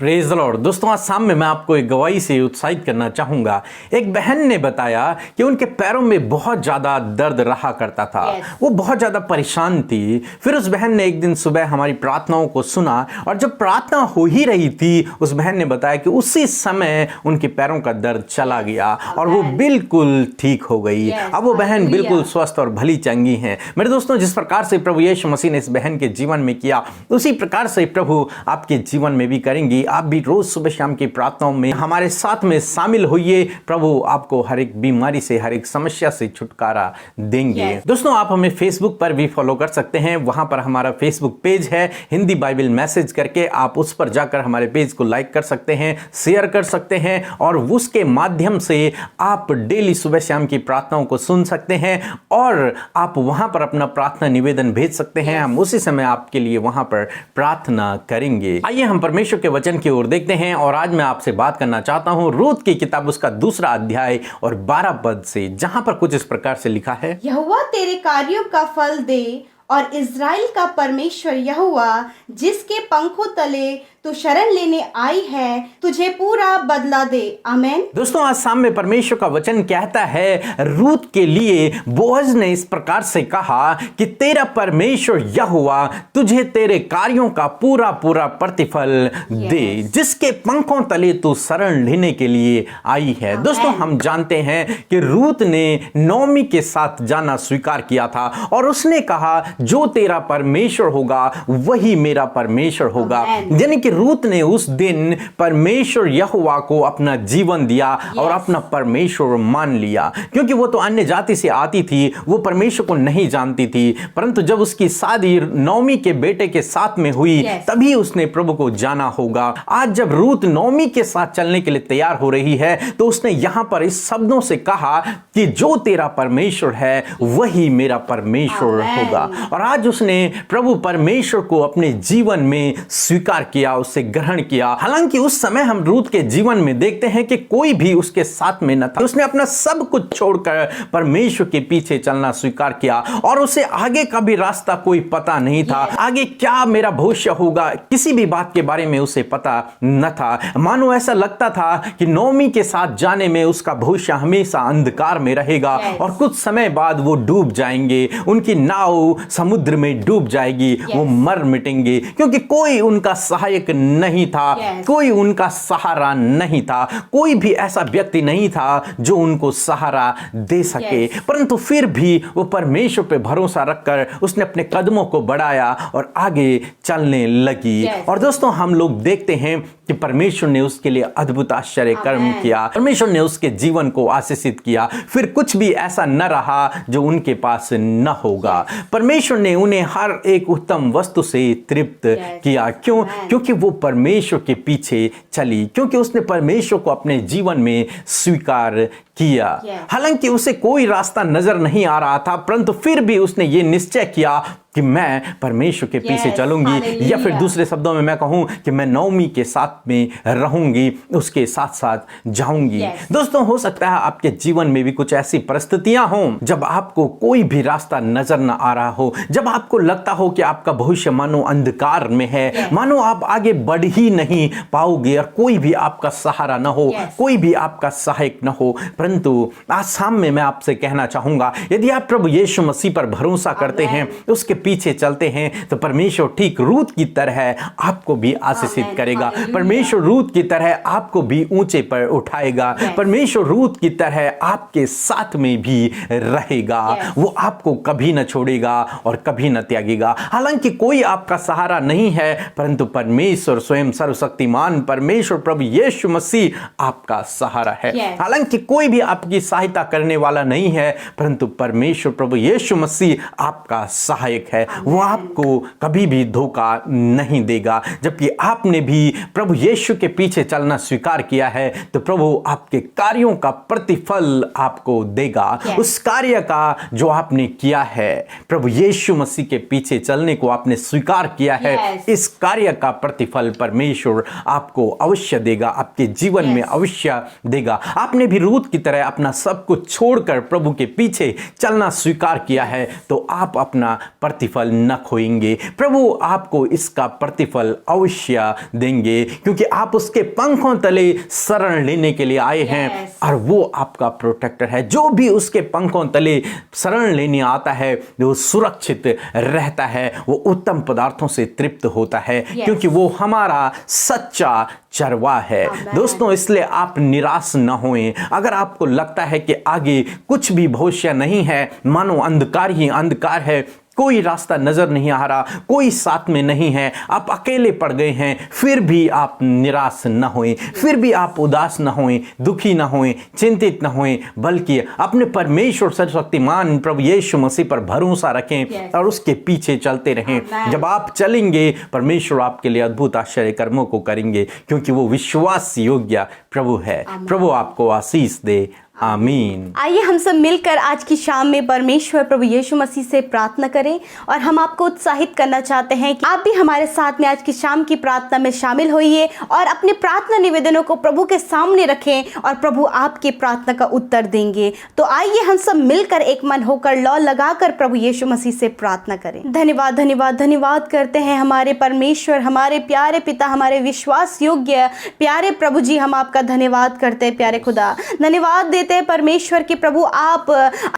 Praise the Lord. दोस्तों, आज शाम में मैं आपको एक गवाही से उत्साहित करना चाहूंगा। एक बहन ने बताया कि उनके पैरों में बहुत ज्यादा दर्द रहा करता था। वो बहुत ज्यादा परेशान थी। फिर उस बहन ने एक दिन सुबह हमारी प्रार्थनाओं को सुना और जब प्रार्थना हो ही रही थी, उस बहन ने बताया कि उसी समय उनके पैरों का दर्द चला गया और वो बिल्कुल ठीक हो गई। अब वो बहन बिल्कुल स्वस्थ और भली चंगी है। मेरे दोस्तों, जिस प्रकार से प्रभु यीशु मसीह ने इस बहन के जीवन में किया, उसी प्रकार से प्रभु आपके जीवन में भी करेंगे। आप भी रोज सुबह शाम की प्रार्थनाओं में हमारे साथ में शामिल होइए। प्रभु आपको हर एक बीमारी से, हर एक समस्या से छुटकारा देंगे। दोस्तों, आप हमें फेसबुक पर भी फॉलो कर सकते हैं। वहां पर हमारा फेसबुक पेज है हिंदी बाइबल मैसेज करके। आप उस पर जाकर हमारे पेज को लाइक कर सकते हैं, शेयर कर सकते हैं और उसके माध्यम से आप डेली सुबह शाम की प्रार्थनाओं को सुन सकते हैं और आप वहां पर अपना प्रार्थना निवेदन भेज सकते हैं। हम उसी समय आपके लिए वहां पर प्रार्थना करेंगे। आइए हम परमेश्वर के वचन की ओर देखते हैं और आज मैं आपसे बात करना चाहता हूं रूत की किताब, उसका 2 अध्याय और 12 पद से, जहां पर कुछ इस प्रकार से लिखा है। यहोवा तेरे कार्यों का फल दे और इज़राइल का परमेश्वर यहोवा जिसके पंखों तले तू शरण लेने आई है, तुझे पूरा बदला दे। आमेन। दोस्तों, आज शाम में परमेश्वर का वचन कहता है रूत के लिए बोअज ने इस प्रकार से कहा कि तेरा परमेश्वर यहोवा तुझे तेरे कार्यों का पूरा पूरा प्रतिफल दे, जिसके पंखों तले तू शरण लेने के लिए आई है। दोस्तों, हम जानते हैं कि रूत ने नोमी के साथ जाना स्वीकार किया था और उसने कहा जो तेरा परमेश्वर होगा वही मेरा परमेश्वर होगा। यानी कि रूत ने उस दिन परमेश्वर यहोवा को अपना जीवन दिया और अपना परमेश्वर मान लिया, क्योंकि वो तो अन्य जाति से आती थी, वो परमेश्वर को नहीं जानती थी। परंतु जब उसकी शादी नोमी के बेटे के साथ में हुई, तभी उसने प्रभु को जाना होगा। आज जब रूत नोमी के साथ चलने के लिए तैयार हो रही है, तो उसने यहां पर इस शब्दों से कहा कि जो तेरा परमेश्वर है वही मेरा परमेश्वर होगा। और आज उसने प्रभु परमेश्वर को अपने जीवन में स्वीकार किया, उससे ग्रहण किया। हालांकि उस समय हम रूत के जीवन में देखते हैं कि कोई भी उसके साथ में न था। उसने अपना सब कुछ छोड़कर परमेश्वर के पीछे चलना स्वीकार किया और उसे आगे का भी रास्ता कोई पता नहीं था। आगे क्या मेरा भविष्य होगा, किसी भी बात के बारे में उसे पता न था। मानो ऐसा लगता था कि नोमी के साथ जाने में उसका भविष्य हमेशा अंधकार में रहेगा और कुछ समय बाद वो डूब जाएंगे, उनकी नाव समुद्र में डूब जाएगी, वो मर मिटेंगे, क्योंकि कोई उनका सहायक नहीं था, कोई उनका सहारा नहीं था, कोई भी ऐसा व्यक्ति नहीं था जो उनको सहारा दे सके। परंतु फिर भी वो परमेश्वर पे भरोसा रखकर उसने अपने कदमों को बढ़ाया और आगे चलने लगी। और दोस्तों, हम लोग देखते हैं कि परमेश्वर ने उसके लिए अद्भुत आश्चर्य कर्म किया, परमेश्वर ने उसके जीवन को आशीषित किया। फिर कुछ भी ऐसा न रहा जो उनके पास न होगा। परमेश्वर ने उन्हें हर एक उत्तम वस्तु से तृप्त किया। क्यों? क्योंकि वो परमेश्वर के पीछे चली, क्योंकि उसने परमेश्वर को अपने जीवन में स्वीकार किया। हालांकि उसे कोई रास्ता नजर नहीं आ रहा था, परंतु फिर भी उसने ये निश्चय किया कि मैं परमेश्वर के पीछे चलूंगी, या फिर दूसरे शब्दों में मैं कहूं कि मैं नोमी के साथ में रहूंगी, उसके साथ साथ जाऊंगी। दोस्तों, हो सकता है आपके जीवन में भी कुछ ऐसी परिस्थितियां हों जब आपको कोई भी रास्ता नजर न आ रहा हो, जब आपको लगता हो कि आपका भविष्य मानो अंधकार में है, मानो आप आगे बढ़ ही नहीं पाओगे और कोई भी आपका सहारा न हो, कोई भी आपका सहायक न हो। परंतु आज शाम में मैं आपसे कहना चाहूंगा, यदि आप प्रभु यीशु मसीह पर भरोसा करते हैं, उसके पीछे चलते हैं, तो परमेश्वर ठीक रूत की तरह आपको भी आशीषित करेगा। परमेश्वर रूत की तरह आपको भी ऊंचे पर उठाएगा। परमेश्वर रूत की तरह आपके साथ में भी रहेगा। वो आपको कभी न छोड़ेगा और कभी न त्यागेगा। हालांकि कोई आपका सहारा नहीं है, परंतु परमेश्वर स्वयं सर्वशक्तिमान परमेश्वर प्रभु यीशु मसीह आपका सहारा है। हालांकि कोई भी आपकी सहायता करने वाला नहीं है, परंतु परमेश्वर प्रभु यीशु मसीह आपका सहायक है। वो आपको कभी भी धोखा नहीं देगा। जबकि आपने भी प्रभु यीशु के पीछे चलना स्वीकार किया है, तो प्रभु आपके कार्यों का प्रतिफल आपको देगा। उस कार्य का जो आपने किया है, प्रभु यीशु मसीह के पीछे चलने को आपने स्वीकार किया है, इस कार्य का प्रतिफल परमेश्वर आपको अवश्य देगा, आपके जीवन में अवश्य देगा। आपने भी रूत की तरह अपना सब कुछ छोड़कर प्रभु के पीछे चलना स्वीकार किया है, तो आप अपना प्रतिफल न खोएंगे। प्रभु आपको इसका प्रतिफल अवश्य देंगे, क्योंकि आप उसके पंखों तले शरण लेने के लिए आए हैं और वो आपका प्रोटेक्टर है। जो भी उसके पंखों तले शरण लेने आता है वो सुरक्षित रहता है, वो उत्तम पदार्थों से तृप्त होता है, क्योंकि वो हमारा सच्चा चरवा है। दोस्तों, इसलिए आप निराश न होएं। अगर आपको लगता है कि आगे कुछ भी भविष्य नहीं है, मानो अंधकार ही अंधकार है, कोई रास्ता नजर नहीं आ रहा, कोई साथ में नहीं है, आप अकेले पड़ गए हैं, फिर भी आप निराश न होएं, फिर भी आप उदास न होएं, दुखी न होएं, चिंतित न होएं, बल्कि अपने परमेश्वर सर्वशक्तिमान प्रभु यीशु मसीह पर भरोसा रखें और उसके पीछे चलते रहें। जब आप चलेंगे, परमेश्वर आपके लिए अद्भुत आश्चर्य कर्मों को करेंगे, क्योंकि वो विश्वास योग्य प्रभु है। प्रभु आपको आशीष दे। आमीन। आइए हम सब मिलकर आज की शाम में परमेश्वर प्रभु यीशु मसीह से प्रार्थना करें, और हम आपको उत्साहित करना चाहते हैं कि आप भी हमारे साथ में आज की शाम की प्रार्थना में शामिल होइए और अपने प्रार्थना निवेदनों को प्रभु के सामने रखें, और प्रभु आपके प्रार्थना का उत्तर देंगे। तो आइए हम सब मिलकर एक मन होकर लौ लगाकर प्रभु यीशु मसीह से प्रार्थना करें। धन्यवाद धन्यवाद धन्यवाद करते हैं हमारे परमेश्वर, हमारे प्यारे पिता, हमारे विश्वास योग्य प्यारे प्रभु जी, हम आपका धन्यवाद करते हैं प्यारे खुदा। धन्यवाद देते परमेश्वर के प्रभु, आप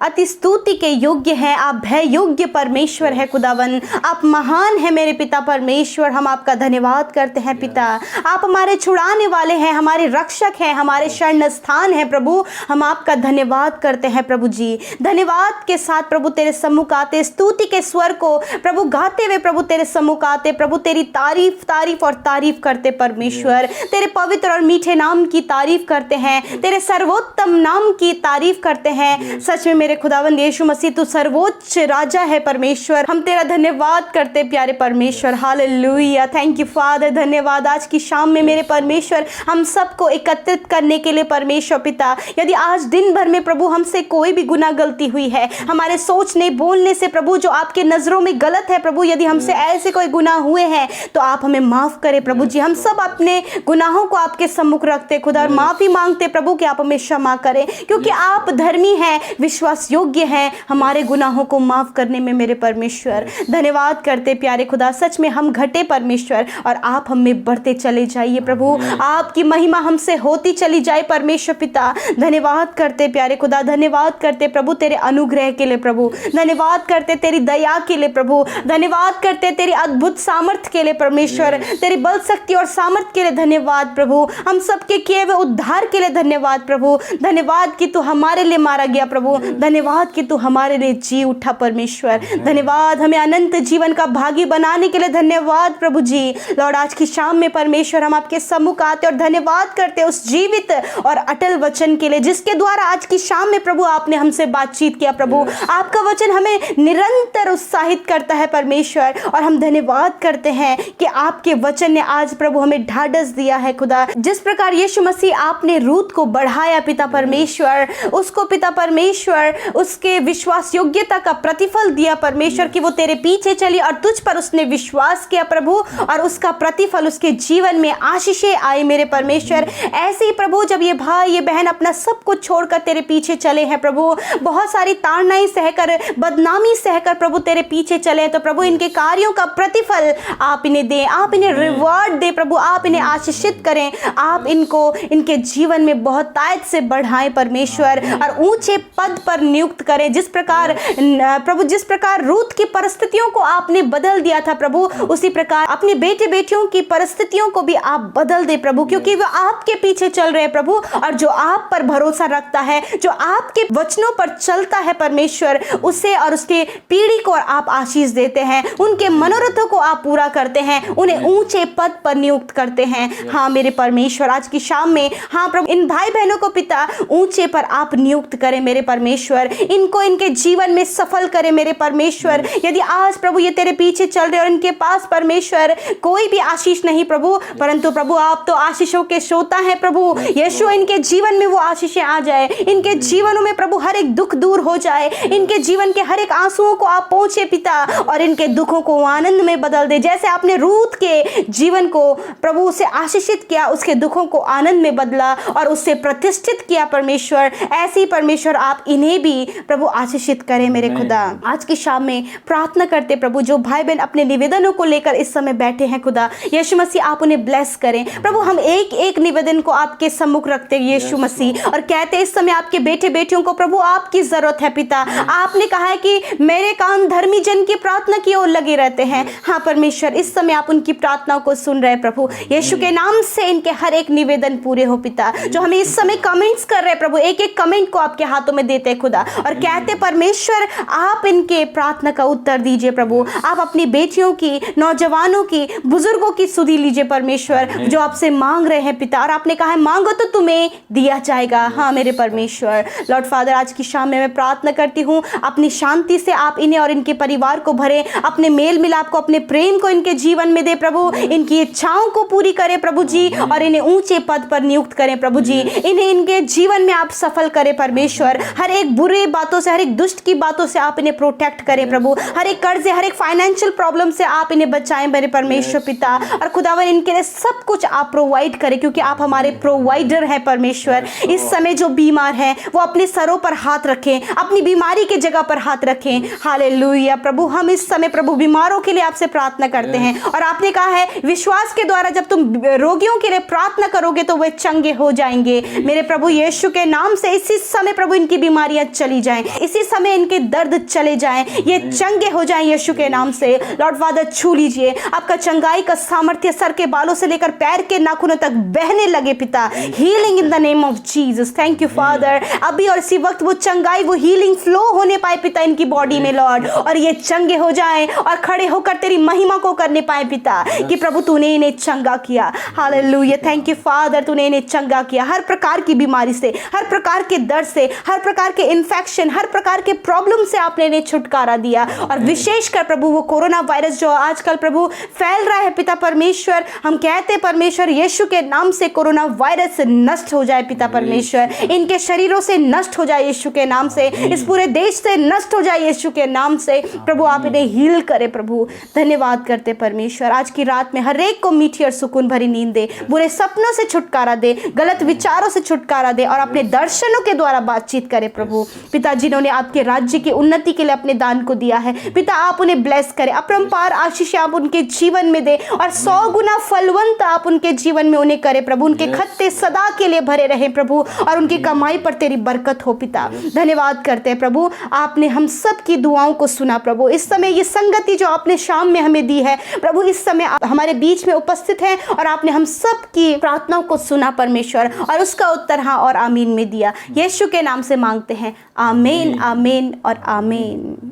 अति स्तुति के योग्य हैं, आप भय योग्य परमेश्वर है खुदावन, आप महान है मेरे पिता परमेश्वर। हम आपका धन्यवाद करते हैं पिता, आप हमारे छुड़ाने वाले हैं, हमारे रक्षक हैं, हमारे शरण स्थान है प्रभु। हम आपका धन्यवाद करते हैं प्रभु जी। धन्यवाद के साथ प्रभु तेरे सम्मुख आते, स्तुति के स्वर को प्रभु गाते हुए प्रभु तेरे सम्मुख आते, प्रभु तेरी तारीफ तारीफ और तारीफ करते परमेश्वर, तेरे पवित्र और मीठे नाम की तारीफ करते हैं, तेरे सर्वोत्तम नाम की तारीफ करते हैं। सच में मेरे खुदावंद यीशु मसीह तू सर्वोच्च राजा है परमेश्वर। हम तेरा धन्यवाद करते प्यारे परमेश्वर। Hallelujah, thank you father. धन्यवाद आज की शाम में मेरे परमेश्वर हम सबको एकत्रित करने के लिए परमेश्वर पिता। यदि आज दिन भर में प्रभु हमसे कोई भी गुनाह गलती हुई है, हमारे सोचने बोलने से प्रभु जो आपके नजरों में गलत है प्रभु, यदि हमसे ऐसे कोई गुनाह हुए हैं तो आप हमें माफ करें प्रभु जी। हम सब अपने गुनाहों को आपके सम्मुख रखते खुदा और माफी मांगते प्रभु कि आप हमें क्षमा करें, क्योंकि आप धर्मी हैं, विश्वास योग्य हैं हमारे गुनाहों को माफ करने में मेरे परमेश्वर। धन्यवाद करते प्यारे खुदा, सच में हम घटे परमेश्वर और आप हम में बढ़ते चले जाइए प्रभु, आपकी महिमा हमसे होती चली जाए परमेश्वर पिता। धन्यवाद करते प्यारे खुदा, धन्यवाद करते प्रभु तेरे अनुग्रह के लिए प्रभु, धन्यवाद करते तेरी दया के लिए प्रभु, धन्यवाद करते तेरी अद्भुत सामर्थ्य के लिए परमेश्वर, तेरी बल शक्ति और सामर्थ्य के लिए धन्यवाद प्रभु। हम सबके किए हुए उद्धार के लिए धन्यवाद प्रभु। धन्यवाद कि तू हमारे लिए मारा गया प्रभु, धन्यवाद कि तू हमारे लिए जी उठा परमेश्वर। धन्यवाद हमें अनंत जीवन का भागी बनाने के लिए धन्यवाद प्रभु जी। लॉर्ड आज की शाम में परमेश्वर हम आपके सम्मुख आते और धन्यवाद करते उस जीवित और अटल वचन के लिए जिसके द्वारा आज की शाम में प्रभु आपने हमसे बातचीत किया प्रभु। आपका वचन हमें निरंतर उत्साहित करता है परमेश्वर, और हम धन्यवाद करते हैं कि आपके वचन ने आज प्रभु हमें ढाढ़स दिया है खुदा। जिस प्रकार यीशु मसीह आपने रूत को बढ़ाया पिता परमेश्वर, उसको पिता परमेश्वर उसके विश्वास योग्यता का प्रतिफल दिया परमेश्वर कि वो तेरे पीछे चली और तुझ पर उसने विश्वास किया प्रभु, और उसका प्रतिफल उसके जीवन में आशीषें आई मेरे परमेश्वर। ऐसे ही प्रभु जब ये भाई ये बहन अपना सब कुछ छोड़कर तेरे पीछे चले हैं प्रभु, बहुत सारी ताड़नाएं सहकर, बदनामी सहकर प्रभु तेरे पीछे चले, तो प्रभु इनके कार्यों का प्रतिफल आप इन्हें दें, आप इन्हें रिवॉर्ड दे प्रभु, आप इन्हें आशीषित करें, आप इनको इनके जीवन में बहुत तायत से बढ़ाएं परमेश्वर और ऊंचे पद पर नियुक्त करें। जिस प्रकार प्रभु जिस प्रकार रूत की परिस्थितियों को आपने बदल दिया था प्रभु, उसी प्रकार अपने बेटे बेटियों की परिस्थितियों को भी आप बदल दे प्रभु, क्योंकि वो आपके पीछे चल रहे हैं प्रभु, और जो आप पर भरोसा रखता है, जो आपके वचनों पर चलता है परमेश्वर, उसे और उसके पीढ़ी को आप आशीष देते हैं, उनके मनोरथों को आप पूरा करते हैं, उन्हें ऊंचे पद पर नियुक्त करते हैं। हाँ मेरे परमेश्वर आज की शाम में हाँ प्रभु इन भाई बहनों को पिता ऊंचे पर आप नियुक्त करें मेरे परमेश्वर, इनको इनके जीवन में सफल करें मेरे परमेश्वर। यदि आज प्रभु ये तेरे पीछे चल रहे और इनके पास परमेश्वर कोई भी आशीष नहीं प्रभु, परंतु प्रभु आप तो आशीषों के श्रोता हैं प्रभु, यीशु इनके जीवन में वो आशीषें आ जाए, इनके जीवनों में प्रभु हर एक दुख दूर हो जाए, इनके जीवन के हर एक आंसुओं को आप पहुंचे पिता, और इनके दुखों को आनंद में बदल दे। जैसे आपने रूत के जीवन को प्रभु से आशीषित किया, उसके दुखों को आनंद में बदला और उससे प्रतिष्ठित किया परमेश्वर, परमेश्वर ऐसे ही परमेश्वर आप इन्हें भी प्रभु आशीषित करें मेरे खुदा। आज की शाम में प्रार्थना करते प्रभु, जो भाई बहन अपने निवेदनों को लेकर इस समय बैठे हैं खुदा, यीशु मसीह आप उन्हें ब्लेस करें प्रभु। हम एक एक निवेदन को आपके सम्मुख रखते हैं यीशु मसीह, और कहते इस समय आपके बेटे बेटियों को प्रभु आपकी जरूरत है पिता। आपने कहा है कि मेरे कान धर्मी जन की प्रार्थना की ओर लगे रहते हैं। हाँ परमेश्वर, इस समय आप उनकी प्रार्थनाओं को सुन रहे प्रभु, यीशु के नाम से इनके हर एक निवेदन पूरे हो पिता। जो हमें इस समय कमेंट्स कर रहे प्रभु, एक एक कमेंट को आपके हाथों में देते खुदा, और कहते परमेश्वर आप इनके प्रार्थना का उत्तर दीजिए प्रभु। आप अपनी बेटियों की, नौजवानों की, बुजुर्गों की सुधि लीजिए परमेश्वर, जो आपसे मांग रहे हैं पिता। और आपने कहा है मांगो तो तुम्हें दिया जाएगा। हाँ मेरे परमेश्वर, लॉर्ड फादर, आज की शाम में मैं प्रार्थना करती हूँ अपनी शांति से आप इन्हें और इनके परिवार को भरे, अपने मेल मिलाप को, अपने प्रेम को इनके जीवन में दे प्रभु, इनकी इच्छाओं को पूरी करें प्रभु जी, और इन्हें ऊंचे पद पर नियुक्त करें प्रभु जी। इन्हें इनके जीवन में आप सफल करें परमेश्वर। हर एक बुरे बातों से, हर एक दुष्ट की बातों से आप इन्हें प्रोटेक्ट करें प्रभु। हर एक कर्ज, हर एक फाइनेंशियल प्रॉब्लम से आप इन्हें बचाएं मेरे परमेश्वर पिता। और खुदावन इनके लिए सब कुछ आप प्रोवाइड करें, क्योंकि आप हमारे प्रोवाइडर हैं परमेश्वर। इस समय जो बीमार हैं वो अपने सरों पर हाथ रखें, अपनी बीमारी की जगह पर हाथ रखें। हालेलुया प्रभु, हम इस समय प्रभु बीमारों के लिए आपसे प्रार्थना करते हैं, और आपने कहा है विश्वास के द्वारा जब तुम रोगियों के लिए प्रार्थना करोगे तो वे चंगे हो जाएंगे। मेरे प्रभु यीशु के नाम से इसी समय प्रभु इनकी बीमारियां चली जाएं, इसी समय इनके दर्द चले जाएं, ये चंगे हो जाएं यीशु के नाम से। लॉर्ड फादर छू लीजिए, आपका चंगाई का सामर्थ्य सर के बालों से लेकर पैर के नाखूनों तक बहने लगे पिता। Healing in the name of Jesus. Thank you father, अभी और इसी वक्त वो चंगाई, वो हीलिंग फ्लो होने पाए पिता इनकी बॉडी में लॉर्ड, और ये चंगे हो जाएं और खड़े होकर तेरी महिमा को करने पाए पिता, कि प्रभु तूने इन्हें चंगा किया। हालेलुया, थैंक यू फादर, तूने इन्हें चंगा किया हर प्रकार की बीमारी से, हर प्रकार के दर्द से, हर प्रकार के इन्फेक्शन, हर प्रकार के प्रॉब्लम से आपने इन्हें छुटकारा दिया। और विशेषकर प्रभु वो कोरोना वायरस जो आजकल प्रभु फैल रहा है पिता परमेश्वर, हम कहते परमेश्वर यीशु के नाम से कोरोना वायरस नष्ट हो जाए पिता परमेश्वर, इनके शरीरों से नष्ट हो जाए यीशु के नाम से, इस पूरे देश से नष्ट हो जाए यीशु के नाम से प्रभु। आप इन्हें हील करें प्रभु। धन्यवाद करते परमेश्वर, आज की रात में हर एक को मीठी और सुकून भरी नींद दे, बुरे सपनों से छुटकारा दे, गलत विचारों से छुटकारा दे, और अपने दर्शनों के द्वारा बातचीत करे प्रभु। पिता जिन्होंने आपके राज्य की उन्नति के लिए अपने दान को दिया है पिता, आप उन्हें ब्लेस करें, अपरंपार आशीष आप उनके जीवन में दे, और 100 गुना फलवंत आप उनके जीवन में उन्हें करें प्रभु। उनके खत्ते सदा के लिए भरे रहे प्रभु, और उनकी कमाई पर तेरी बरकत हो पिता। धन्यवाद करते हैं प्रभु, आपने हम सब की दुआओं को सुना प्रभु। इस समय ये संगति जो आपने शाम में हमें दी है प्रभु, इस समय आप हमारे बीच में उपस्थित हैं, और आपने हम सब की प्रार्थनाओं को सुना परमेश्वर, और उसका उत्तर हाँ और आमीन में दिया। यीशु के नाम से मांगते हैं, आमीन, आमीन और आमीन।